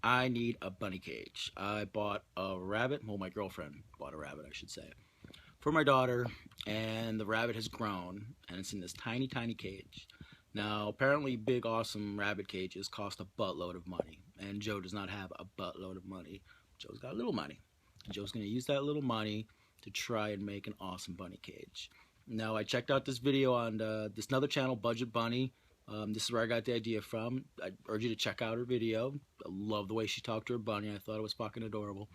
I need a bunny cage. I bought a rabbit. Well, my girlfriend bought a rabbit, I should say, for my daughter, and the rabbit has grown, and it's in this tiny, tiny cage. Now, apparently, big, awesome rabbit cages cost a buttload of money, and Joe does not have a buttload of money. Joe's got a little money. Joe's going to use that little money to try and make an awesome bunny cage. Now, I checked out this video on this another channel, Budget Bunny. This is where I got the idea from. I urge you to check out her video. I love the way she talked to her bunny. I thought it was fucking adorable.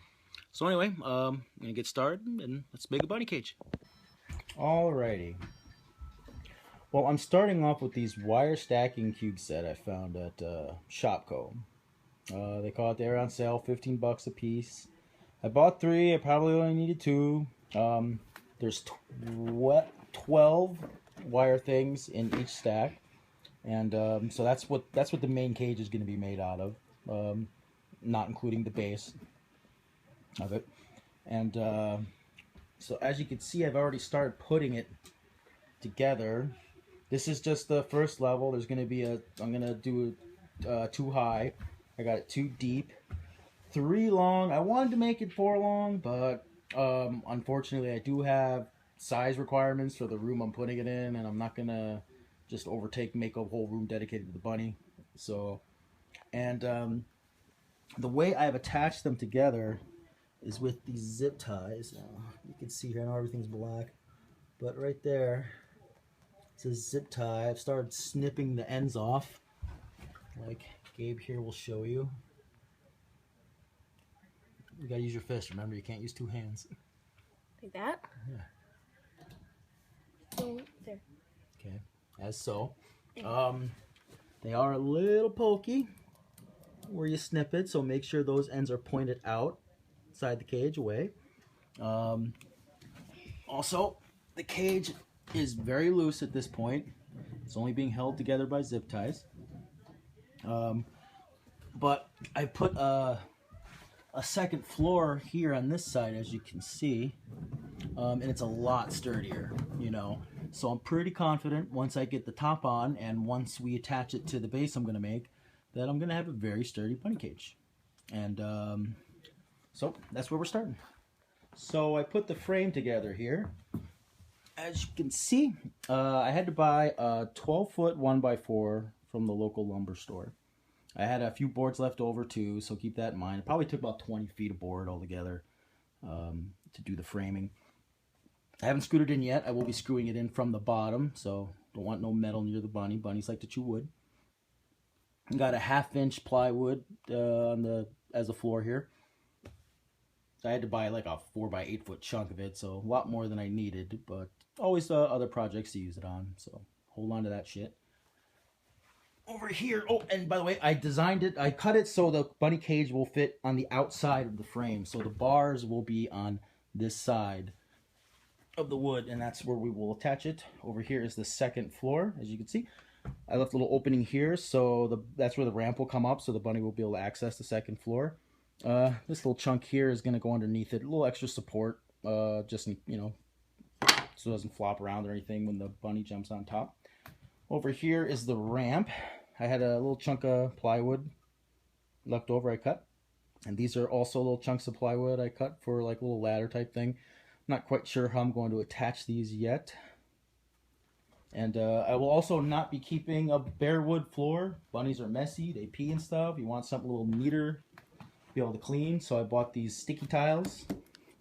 So anyway, I'm going to get started, and let's make a bunny cage. Alrighty. Well, I'm starting off with these wire stacking cube set I found at Shopko. They call it there on sale, 15 bucks a piece. I bought 3. I probably only needed 2. There's 12 wire things in each stack, and so that's what the main cage is going to be made out of, not including the base of it. And so as you can see, I've already started putting it together. This is just the first level. There's going to be I'm going to do 2 high. I got it 2 deep, 3 long. I wanted to make it 4 long, but unfortunately I do have size requirements for the room I'm putting it in, and I'm not going to just make a whole room dedicated to the bunny. So, and the way I've attached them together is with these zip ties. Now, you can see here, I know everything's black, but right there, it's a zip tie. I've started snipping the ends off, like Gabe here will show you. You gotta use your fist, remember, you can't use 2 hands. Like that? Yeah. So, there. Okay, as so. They are a little pokey where you snip it, so make sure those ends are pointed out inside the cage away. Also, the cage is very loose at this point. It's only being held together by zip ties. But I put a second floor here on this side, as you can see, and it's a lot sturdier, you know. So I'm pretty confident once I get the top on and once we attach it to the base I'm going to make, that I'm going to have a very sturdy bunny cage. And so that's where we're starting. So I put the frame together here. As you can see, I had to buy a 12-foot 1x4 from the local lumber store. I had a few boards left over too, so keep that in mind. It probably took about 20 feet of board altogether to do the framing. I haven't screwed it in yet. I will be screwing it in from the bottom, so don't want no metal near the bunny. Bunnies like to chew wood. Got a 1/2-inch plywood as a floor here. I had to buy like a 4x8 foot chunk of it, so a lot more than I needed, but always other projects to use it on, so hold on to that shit. Over here, oh, and by the way, I designed it, I cut it so the bunny cage will fit on the outside of the frame, so the bars will be on this side of the wood, and that's where we will attach it. Over here is the second floor, as you can see. I left a little opening here, so that's where the ramp will come up, so the bunny will be able to access the second floor. This little chunk here is going to go underneath it, a little extra support, just, you know, so it doesn't flop around or anything when the bunny jumps on top. Over here is the ramp. I had a little chunk of plywood left over I cut, and these are also little chunks of plywood I cut for like a little ladder type thing. Not quite sure how I'm going to attach these yet. And I will also not be keeping a bare wood floor. Bunnies are messy, they pee and stuff. You want something a little neater to be able to clean. So I bought these sticky tiles,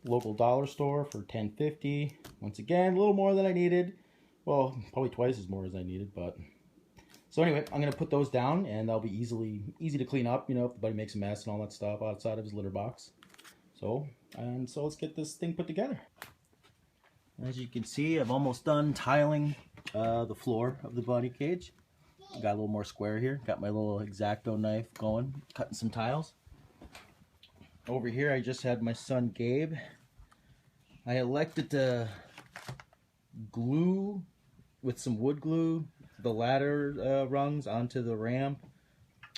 local dollar store for $10.50. Once again, a little more than I needed. Well, probably twice as more as I needed, but... So anyway, I'm going to put those down, and they'll be easy to clean up, you know, if the bunny makes a mess and all that stuff outside of his litter box. So let's get this thing put together. As you can see, I've almost done tiling the floor of the bunny cage. Got a little more square here. Got my little X-Acto knife going, cutting some tiles. Over here, I just had my son Gabe. I elected to glue with some wood glue the ladder rungs onto the ramp.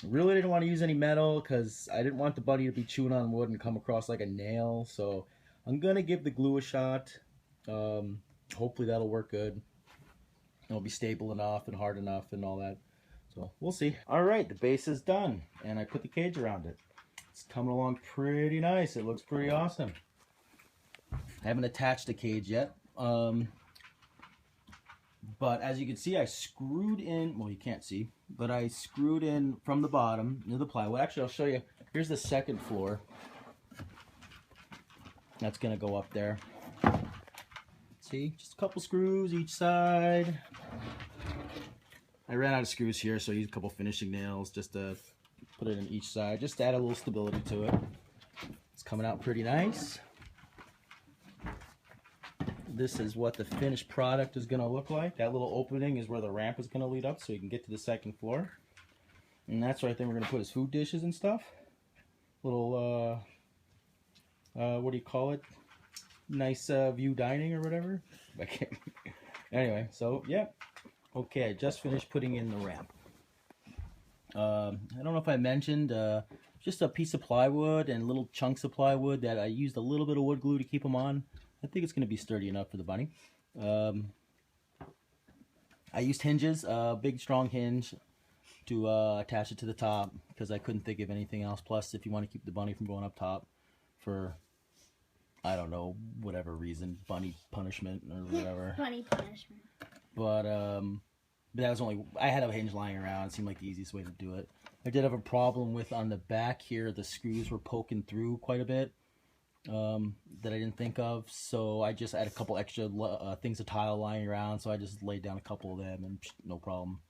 Really didn't want to use any metal because I didn't want the bunny to be chewing on wood and come across like a nail. So I'm gonna give the glue a shot. Hopefully that'll work good. It'll be stable enough and hard enough and all that. So we'll see. All right, the base is done, and I put the cage around it. It's coming along pretty nice. It looks pretty awesome. I haven't attached the cage yet. But as you can see, I screwed in, well, you can't see, but I screwed in from the bottom near the plywood. Actually, I'll show you. Here's the second floor. That's going to go up there. See, just a couple screws each side. I ran out of screws here, so I used a couple finishing nails just to put it in each side, just to add a little stability to it. It's coming out pretty nice. This is what the finished product is going to look like. That little opening is where the ramp is going to lead up so you can get to the second floor. And that's where I think we're going to put his food dishes and stuff. Little, what do you call it? Nice view dining or whatever. Anyway, so, yeah. Okay, I just finished putting in the ramp. I don't know if I mentioned, just a piece of plywood and little chunks of plywood that I used a little bit of wood glue to keep them on. I think it's going to be sturdy enough for the bunny. I used hinges, a big strong hinge to attach it to the top because I couldn't think of anything else. Plus, if you want to keep the bunny from going up top for, I don't know, whatever reason, bunny punishment or whatever. Bunny punishment. But that was only, I had a hinge lying around. It seemed like the easiest way to do it. I did have a problem with on the back here, the screws were poking through quite a bit. That I didn't think of, so I just had a couple extra things of tile lying around, so I just laid down a couple of them and no problem,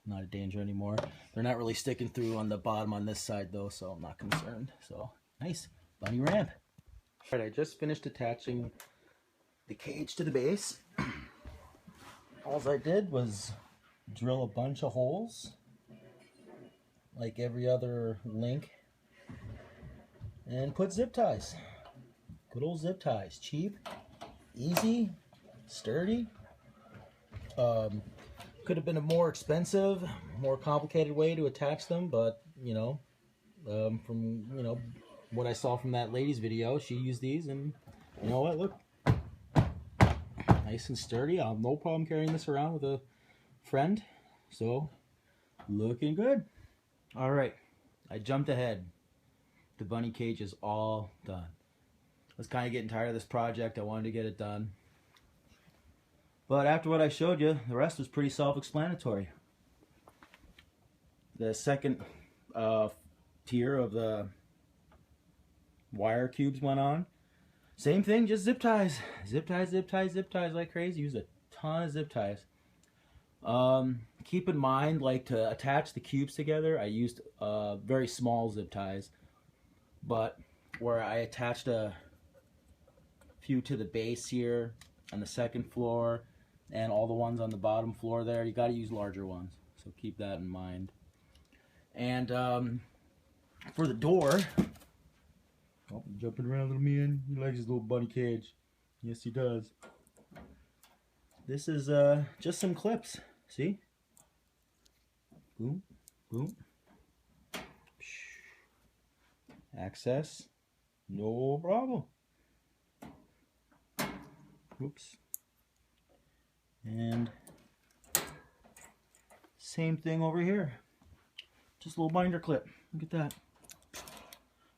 not a danger anymore. They're not really sticking through on the bottom on this side though, so I'm not concerned. So nice bunny ramp. All right, I just finished attaching the cage to the base. All I did was drill a bunch of holes like every other link and put zip ties. Good old zip ties. Cheap, easy, sturdy. Could have been a more expensive, more complicated way to attach them, but you know, from what I saw from that lady's video, she used these, and you know what? Look, nice and sturdy. I have no problem carrying this around with a friend. So, looking good. All right, I jumped ahead. The bunny cage is all done. I was kind of getting tired of this project. I wanted to get it done. But after what I showed you, the rest was pretty self-explanatory. The second tier of the wire cubes went on. Same thing, just zip ties. Zip ties, zip ties, zip ties like crazy. Used a ton of zip ties. Keep in mind, like to attach the cubes together, I used very small zip ties. But where I attached a few to the base here on the second floor and all the ones on the bottom floor there, you got to use larger ones, so keep that in mind. And for the door, oh, jumping around, little man, he likes his little bunny cage. Yes, he does. This is just some clips. See, boom, boom. Access, no problem. Whoops. And same thing over here. Just a little binder clip. Look at that.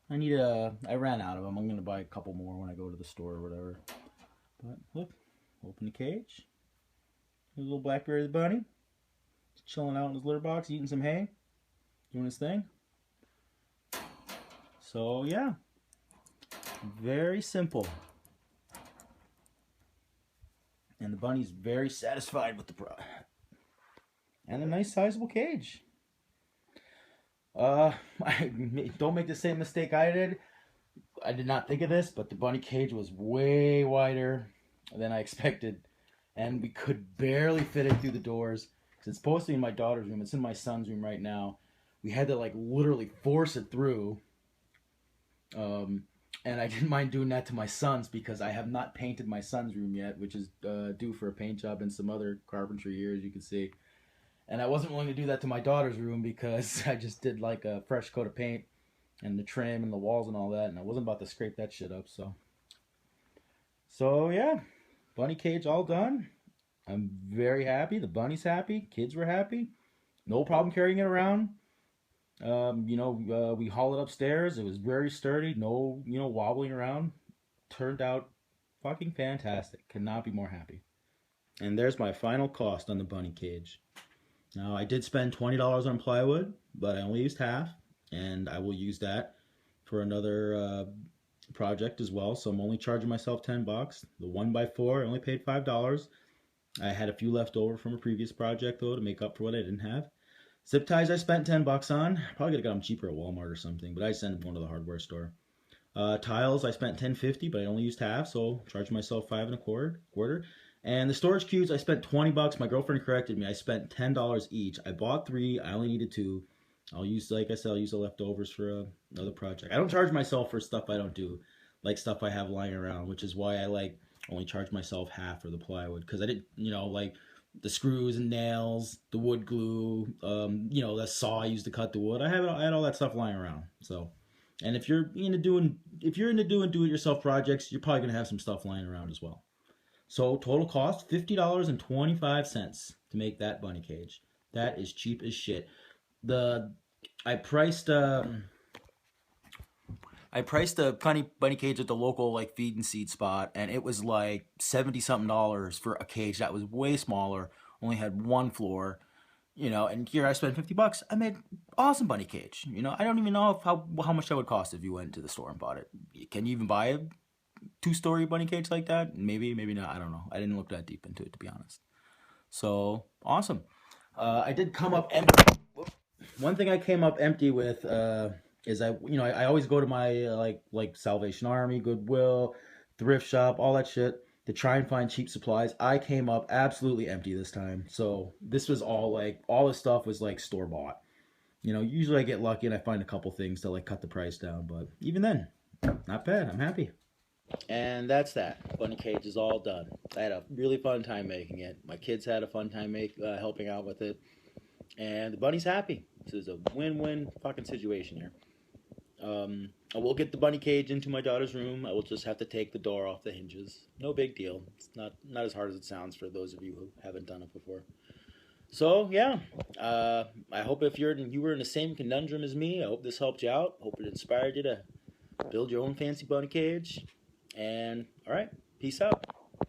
I ran out of them. I'm going to buy a couple more when I go to the store or whatever. But look, open the cage. Here's a little Blackberry the bunny. He's chilling out in his litter box, eating some hay, doing his thing. So yeah, very simple. And the bunny's very satisfied with the product. And a nice sizable cage. Don't make the same mistake I did. I did not think of this, but the bunny cage was way wider than I expected. And we could barely fit it through the doors. Because it's supposed to be in my daughter's room. It's in my son's room right now. We had to like literally force it through. And I didn't mind doing that to my son's because I have not painted my son's room yet, which is due for a paint job and some other carpentry here, as you can see. And I wasn't willing to do that to my daughter's room because I just did like a fresh coat of paint and the trim and the walls and all that, and I wasn't about to scrape that shit up. So yeah, bunny cage all done. I'm very happy. The bunny's happy. Kids were happy. No problem carrying it around. We hauled it upstairs. It was very sturdy, no, wobbling around. Turned out fucking fantastic. Could not be more happy. And there's my final cost on the bunny cage. Now, I did spend $20 on plywood, but I only used half, and I will use that for another project as well. So I'm only charging myself $10. The 1x4, I only paid $5. I had a few left over from a previous project though to make up for what I didn't have. Zip ties I spent $10 on. Probably could have got them cheaper at Walmart or something, but I sent one to the hardware store. Tiles I spent $10.50, but I only used half, so charged myself five and a quarter. And the storage cubes I spent $20. My girlfriend corrected me. I spent $10 each. I bought three. I only needed two. Like I said, I'll use the leftovers for another project. I don't charge myself for stuff I don't do, like stuff I have lying around, which is why I only charge myself half for the plywood, because I didn't, like the screws and nails, the wood glue, the saw I used to cut the wood. I had all that stuff lying around. So, and if you're into doing do-it-yourself projects, you're probably gonna have some stuff lying around as well. So total cost $50.25 to make that bunny cage. That is cheap as shit. The I priced the bunny cage at the local feed and seed spot, and it was like 70 something dollars for a cage that was way smaller, only had one floor, and here I spent $50. I made awesome bunny cage. I don't even know how much that would cost if you went to the store and bought it. Can you even buy a 2-story bunny cage like that? Maybe not. I don't know. I didn't look that deep into it, to be honest. So awesome. I did come up empty. One thing I came up empty with is I always go to my like Salvation Army, Goodwill, thrift shop, all that shit to try and find cheap supplies. I came up absolutely empty this time. So this was all this stuff was store bought. Usually I get lucky and I find a couple things to cut the price down, but even then, not bad. I'm happy. And that's that. Bunny cage is all done. I had a really fun time making it. My kids had a fun time helping out with it. And the bunny's happy. This is a win-win fucking situation here. I will get the bunny cage into my daughter's room. I will just have to take the door off the hinges. No big deal. It's not as hard as it sounds for those of you who haven't done it before. So yeah, I hope if you were in the same conundrum as me, I hope this helped you out. Hope it inspired you to build your own fancy bunny cage. And all right, peace out.